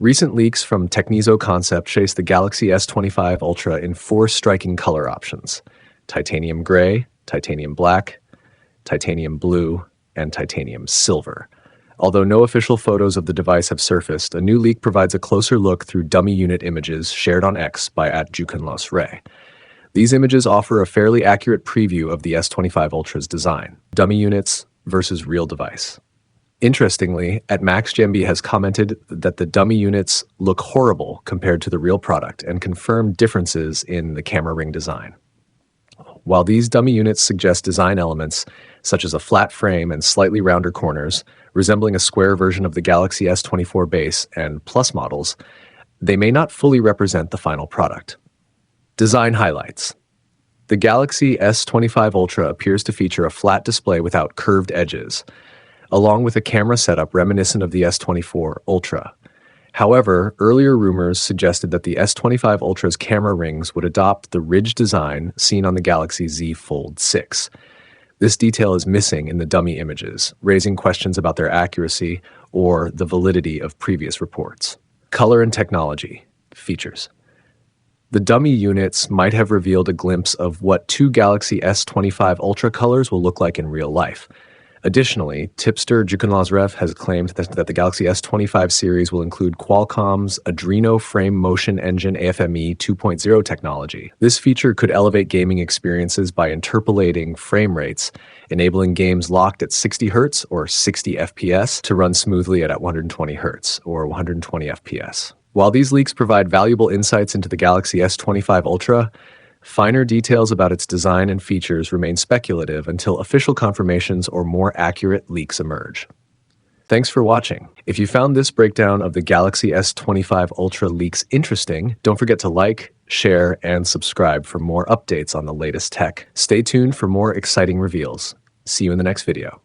Recent leaks from Technizo Concept chase the Galaxy S25 Ultra in 4 striking color options: titanium gray, titanium black, titanium blue, and titanium silver. Although no official photos of the device have surfaced, a new leak provides a closer look through dummy unit images shared on X by @JukenLosRay. These images offer a fairly accurate preview of the S25 Ultra's design. Dummy units versus real device. Interestingly, @MaxJambi has commented that the dummy units look horrible compared to the real product and confirmed differences in the camera ring design. While these dummy units suggest design elements such as a flat frame and slightly rounder corners, resembling a square version of the Galaxy S24 base and Plus models, they may not fully represent the final product. Design highlights. The Galaxy S25 Ultra appears to feature a flat display without curved edges, along with a camera setup reminiscent of the S24 Ultra. However, earlier rumors suggested that the S25 Ultra's camera rings would adopt the ridged design seen on the Galaxy Z Fold 6. This detail is missing in the dummy images, raising questions about their accuracy or the validity of previous reports. Color and technology. Features. The dummy units might have revealed a glimpse of what 2 Galaxy S25 Ultra colors will look like in real life. Additionally, Tipster JukenLosRay has claimed that the Galaxy S25 series will include Qualcomm's Adreno frame motion engine AFME 2.0 technology. This feature could elevate gaming experiences by interpolating frame rates, enabling games locked at 60 Hz or 60 FPS to run smoothly at 120 Hz or 120 FPS. While these leaks provide valuable insights into the Galaxy S25 Ultra, finer details about its design and features remain speculative until official confirmations or more accurate leaks emerge. Thanks for watching. If you found this breakdown of the Galaxy S25 Ultra leaks interesting, don't forget to like, share, and subscribe for more updates on the latest tech. Stay tuned for more exciting reveals. See you in the next video.